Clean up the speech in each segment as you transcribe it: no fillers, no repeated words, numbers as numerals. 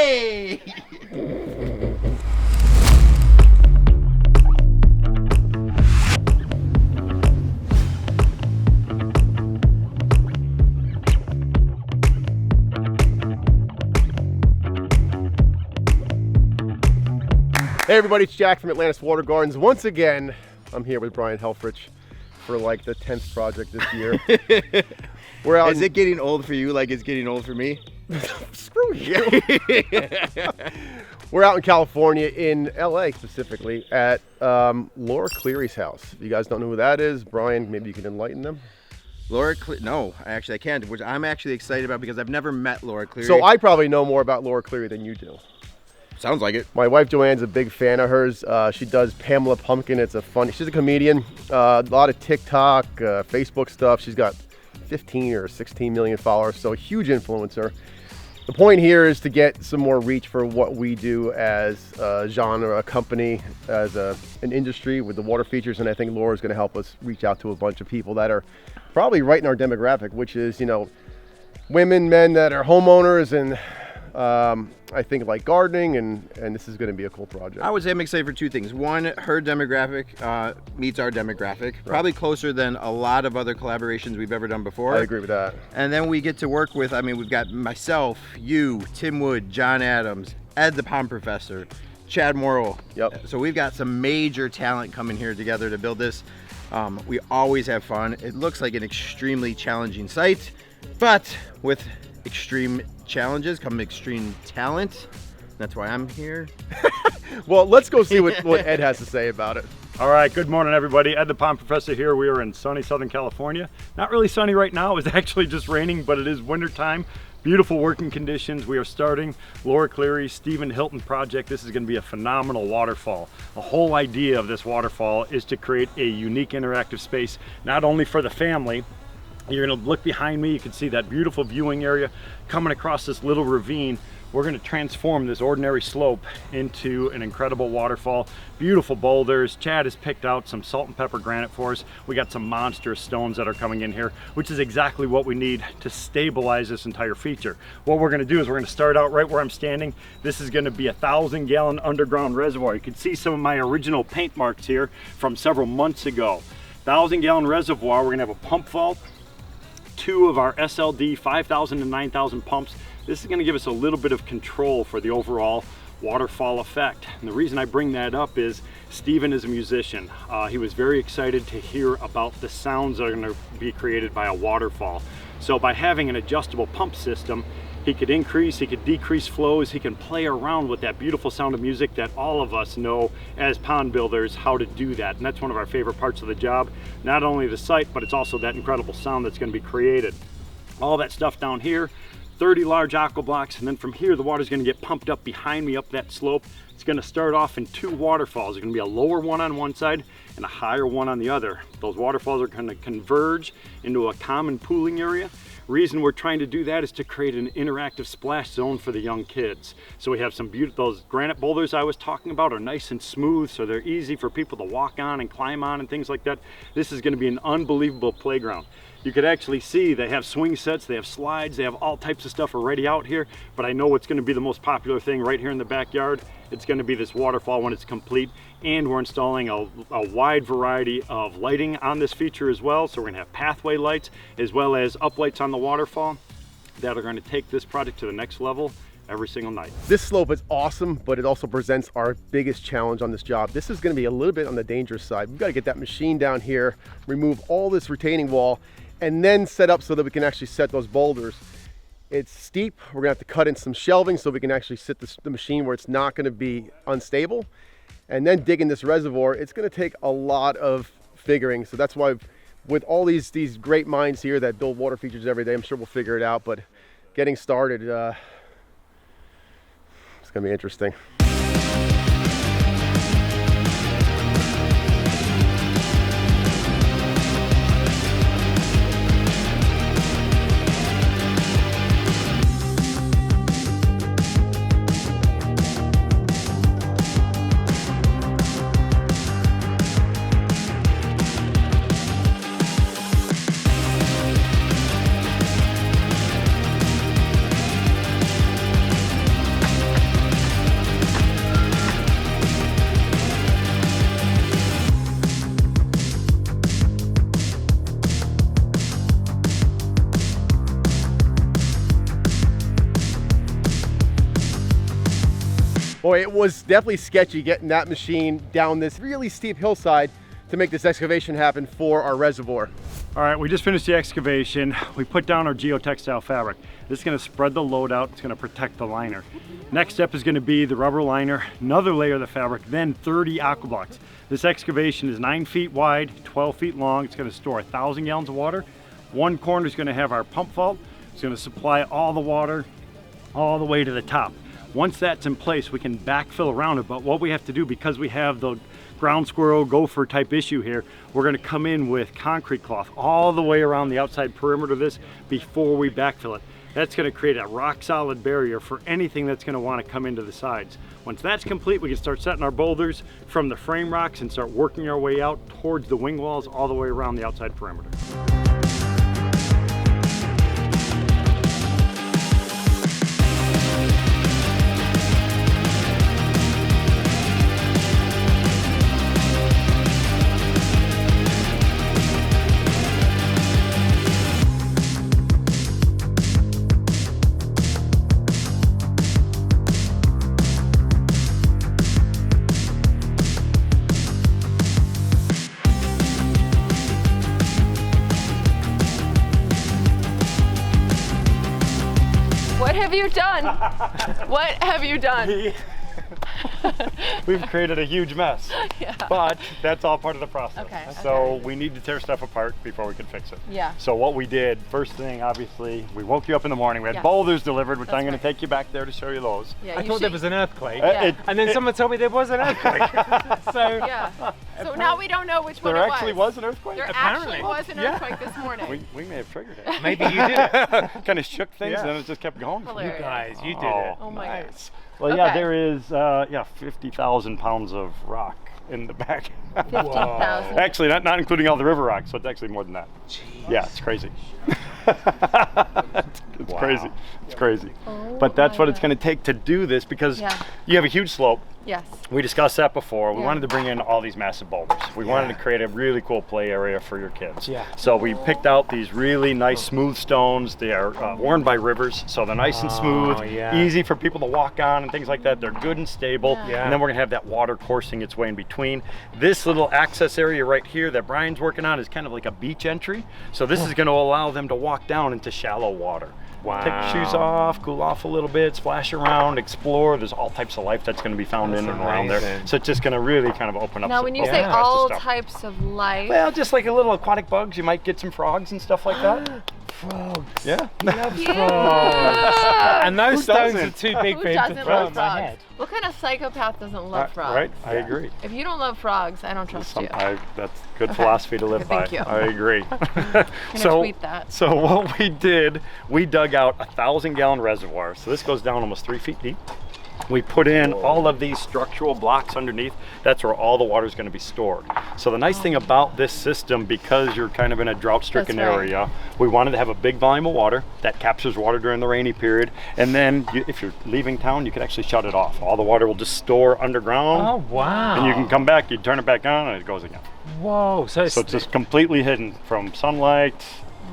Hey! Hey everybody, it's Jack from Atlantis Water Gardens. Once again, I'm here with Brian Helfrich for like the 10th project this year. We're out. Is it getting old for you like it's getting old for me? Screw you. We're out in California, in LA specifically, at Laura Clery's house. If you guys don't know who that is, Brian, maybe you can enlighten them. Laura Clery? No, actually I can't, which I'm actually excited about because I've never met Laura Clery. So I probably know more about Laura Clery than you do. Sounds like it. My wife Joanne's a big fan of hers. She does Pamela Pumpkin. She's a comedian. A lot of TikTok, Facebook stuff. She's got 15 or 16 million followers, so a huge influencer. The point here is to get some more reach for what we do as a genre, a company, as an industry with the water features, and I think Laura's going to help us reach out to a bunch of people that are probably right in our demographic, which is, you know, women, men that are homeowners and I think like gardening, and this is going to be a cool project. I would say I'm excited for two things. One, her demographic meets our demographic, right. Probably closer than a lot of other collaborations we've ever done before. I agree with that. And then we get to work with, I mean, we've got myself, you, Tim Wood, John Adams, Ed the Pond Professor, Chad Morrill. Yep. So we've got some major talent coming here together to build this. We always have fun. It looks like an extremely challenging site, but with extreme challenges come extreme talent. That's why I'm here. Well, let's go see what Ed has to say about it. All right, good morning everybody. Ed the Pond Professor here. We are in sunny Southern California. Not really sunny right now, it's actually just raining, but it is winter time. Beautiful working conditions. We are starting Laura Clery, Stephen Hilton project. This is going to be a phenomenal waterfall. The whole idea of this waterfall is to create a unique interactive space, not only for the family. You're going to look behind me, you can see that beautiful viewing area coming across this little ravine. We're going to transform this ordinary slope into an incredible waterfall. Beautiful boulders. Chad has picked out some salt and pepper granite for us. We got some monstrous stones that are coming in here, which is exactly what we need to stabilize this entire feature. What we're going to do is we're going to start out right where I'm standing. This is going to be a 1,000-gallon underground reservoir. You can see some of my original paint marks here from several months ago. 1,000-gallon reservoir. We're going to have a pump vault, 2 of our SLD 5,000 to 9,000 pumps. This is going to give us a little bit of control for the overall waterfall effect. And the reason I bring that up is Stephen is a musician. He was very excited to hear about the sounds that are going to be created by a waterfall. So by having an adjustable pump system, he could increase, he could decrease flows, he can play around with that beautiful sound of music that all of us know as pond builders how to do that. And that's one of our favorite parts of the job. Not only the site, but it's also that incredible sound that's going to be created. All that stuff down here, 30 large aqua blocks, and then from here the water's going to get pumped up behind me up that slope. It's going to start off in 2 waterfalls. There's going to be a lower one on one side and a higher one on the other. Those waterfalls are going to converge into a common pooling area. Reason we're trying to do that is to create an interactive splash zone for the young kids. So we have some beautiful, those granite boulders I was talking about are nice and smooth, so they're easy for people to walk on and climb on and things like that. This is going to be an unbelievable playground. You could actually see they have swing sets, they have slides, they have all types of stuff already out here, but I know what's going to be the most popular thing right here in the backyard. It's going to be this waterfall when it's complete, and we're installing a wide variety of lighting on this feature as well. So we're going to have pathway lights as well as uplights on the waterfall that are going to take this project to the next level every single night. This slope is awesome, but it also presents our biggest challenge on this job. This is going to be a little bit on the dangerous side. We've got to get that machine down here, remove all this retaining wall, and then set up so that we can actually set those boulders. It's steep. We're gonna have to cut in some shelving so we can actually sit the machine where it's not gonna be unstable. And then dig in this reservoir. It's gonna take a lot of figuring. So that's why with all these great minds here that build water features every day, I'm sure we'll figure it out, but getting started, it's gonna be interesting. Boy, it was definitely sketchy getting that machine down this really steep hillside to make this excavation happen for our reservoir. All right, we just finished the excavation. We put down our geotextile fabric. This is gonna spread the load out. It's gonna protect the liner. Next step is gonna be the rubber liner, another layer of the fabric, then 30 aqua blocks. This excavation is 9 feet wide, 12 feet long. It's gonna store 1,000 gallons of water. One corner is gonna have our pump vault. It's gonna supply all the water all the way to the top. Once that's in place, we can backfill around it, but what we have to do, because we have the ground squirrel, gopher type issue here, we're gonna come in with concrete cloth all the way around the outside perimeter of this before we backfill it. That's gonna create a rock solid barrier for anything that's gonna wanna come into the sides. Once that's complete, we can start setting our boulders from the frame rocks and start working our way out towards the wing walls all the way around the outside perimeter. What have you done? What have you done? We've created a huge mess, Yeah. but that's all part of the process. Okay, So we need to tear stuff apart before we can fix it. Yeah. So what we did, first thing, obviously, we woke you up in the morning. We had Yes. boulders delivered, which That's I'm going right. to take you back there to show you those. Yeah, I you thought there should- was an earthquake, Yeah. and then someone told me there was an earthquake. So Yeah. So now we don't know which one There it actually was an earthquake? There Apparently. actually was an Yeah. earthquake this morning. We may have triggered it. maybe you did it. Kind of shook things, Yeah. and then it just kept going. Hilarious. You guys, you did Oh, it. Oh my God. nice. Well, yeah, Okay. there is 50,000 pounds of rock in the back. 15,000. Actually, not including all the river rock, so it's actually more than that. Yeah, it's crazy. It's crazy. It's crazy. Oh But that's my what it's God. going to take to do this, because Yeah. you have a huge slope. Yes. We discussed that before. We Yeah. wanted to bring in all these massive boulders. We wanted to create a really cool play area for your kids. Yeah. So we picked out these really nice smooth stones. They are worn by rivers, so they're nice and smooth, yeah. easy for people to walk on and things like that. They're good and stable. Yeah. And then we're gonna have that water coursing its way in between. This little access area right here that Brian's working on is kind of like a beach entry. So this is gonna allow them to walk down into shallow water. Wow. Take your shoes off, cool off a little bit, splash around, explore. There's all types of life that's going to be found in and around there. amazing. So it's just going to really kind of open up. Now, some when you open say the rest of all stuff. types of life, Well, just like a little aquatic bugs, you might get some frogs and stuff like that. Frogs. Yeah. yeah. And those Who stones doesn't? are too big Who for him doesn't to throw love at my frogs? head. What kind of psychopath doesn't love frogs? Right. I agree. If you don't love frogs, I don't trust you. That's good philosophy to live by. Thank you. I agree. Gonna tweet that. So what we did, we dug out a 1,000-gallon reservoir. So this goes down almost 3 feet deep. We put in all of these structural blocks underneath. That's where all the water is going to be stored. So the nice thing about this system, because you're kind of in a drought-stricken That's right. area, we wanted to have a big volume of water that captures water during the rainy period. And then if you're leaving town, you can actually shut it off. All the water will just store underground. Oh, wow. And you can come back, you turn it back on, and it goes again. Whoa. So it's, So it's just completely hidden from sunlight,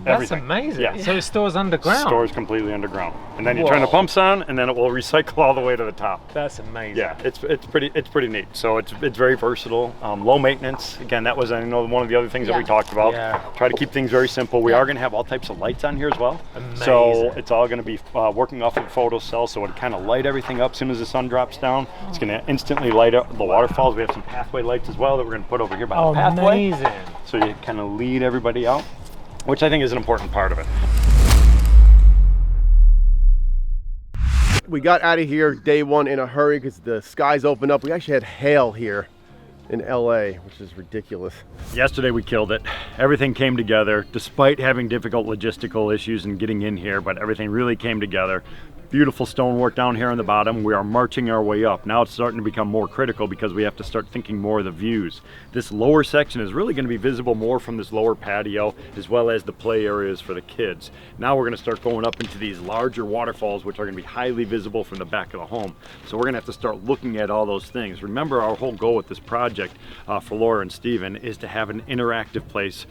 that's everything. amazing. Yeah. So it stores underground. Stores completely underground. And then you turn the Whoa. pumps on, and then it will recycle all the way to the top. That's amazing. Yeah, it's pretty neat. So it's very versatile, low maintenance. Again, that was, I know, one of the other things that we Yeah. talked about. Yeah. Try to keep things very simple. We Yeah. are going to have all types of lights on here as well. So Amazing. it's all going to be working off of photo cells, so it kind of light everything up as soon as the sun drops down. It's going to instantly light up the waterfalls. We have some pathway lights as well that we're going to put over here by Oh, the pathway. amazing. So you kind of lead everybody out, which I think is an important part of it. We got out of here day one in a hurry because the skies opened up. We actually had hail here in LA, which is ridiculous. Yesterday we killed it. Everything came together despite having difficult logistical issues and getting in here, but everything really came together. Beautiful stonework down here on the bottom. We are marching our way up. Now it's starting to become more critical because we have to start thinking more of the views. This lower section is really going to be visible more from this lower patio, as well as the play areas for the kids. Now we're going to start going up into these larger waterfalls, which are going to be highly visible from the back of the home. So we're going to have to start looking at all those things. Remember, our whole goal with this project for Laura and Stephen is to have an interactive place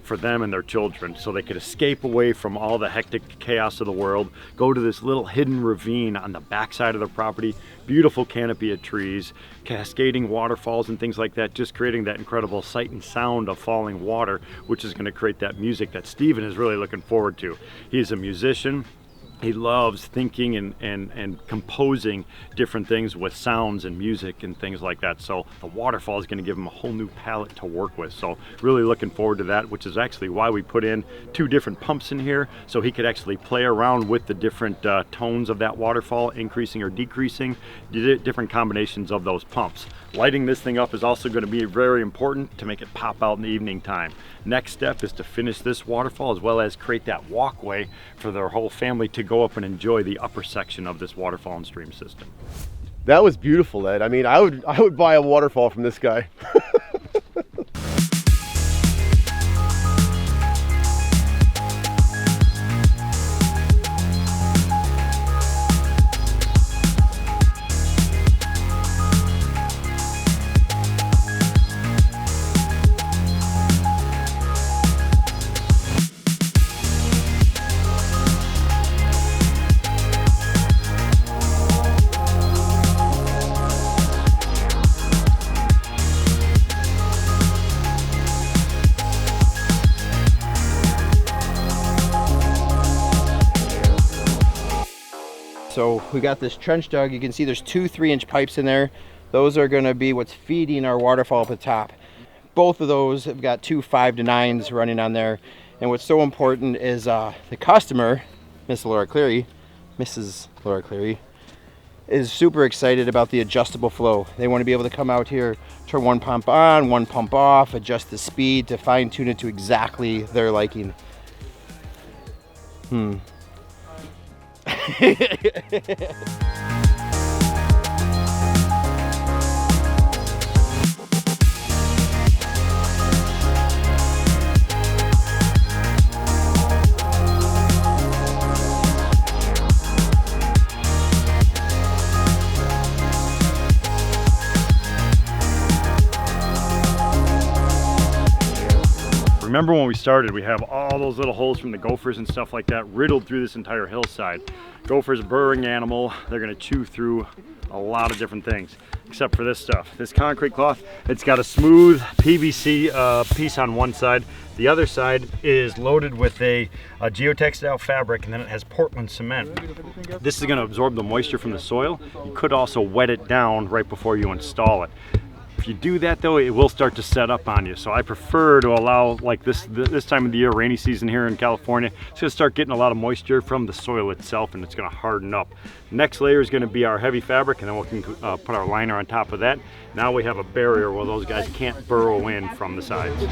for them and their children, so they could escape away from all the hectic chaos of the world, go to this little hidden ravine on the backside of the property, beautiful canopy of trees, cascading waterfalls and things like that, just creating that incredible sight and sound of falling water, which is going to create that music that Stephen is really looking forward to. He's a musician. He loves thinking and composing different things with sounds and music and things like that. So the waterfall is going to give him a whole new palette to work with. So really looking forward to that, which is actually why we put in 2 different pumps in here, so he could actually play around with the different tones of that waterfall, increasing or decreasing, different combinations of those pumps. Lighting this thing up is also going to be very important to make it pop out in the evening time. Next step is to finish this waterfall, as well as create that walkway for their whole family to go up and enjoy the upper section of this waterfall and stream system. That was beautiful, Ed. I mean, I would buy a waterfall from this guy. So we got this trench dug. You can see there's 2 3-inch pipes in there. Those are going to be what's feeding our waterfall up at the top. Both of those have got 2 5 to 9s running on there. And what's so important is the customer, Mrs. Laura Clery, is super excited about the adjustable flow. They want to be able to come out here, turn one pump on, one pump off, adjust the speed to fine tune it to exactly their liking. Remember when we started, we have all those little holes from the gophers and stuff like that riddled through this entire hillside. Gophers, a burrowing animal, they're gonna chew through a lot of different things, except for this stuff. This concrete cloth, it's got a smooth PVC piece on one side. The other side is loaded with a geotextile fabric, and then it has Portland cement. This is gonna absorb the moisture from the soil. You could also wet it down right before you install it. If you do that though, it will start to set up on you. So I prefer to allow, like this time of the year, rainy season here in California, it's gonna start getting a lot of moisture from the soil itself, and it's gonna harden up. Next layer is gonna be our heavy fabric, and then we can put our liner on top of that. Now we have a barrier where those guys can't burrow in from the sides.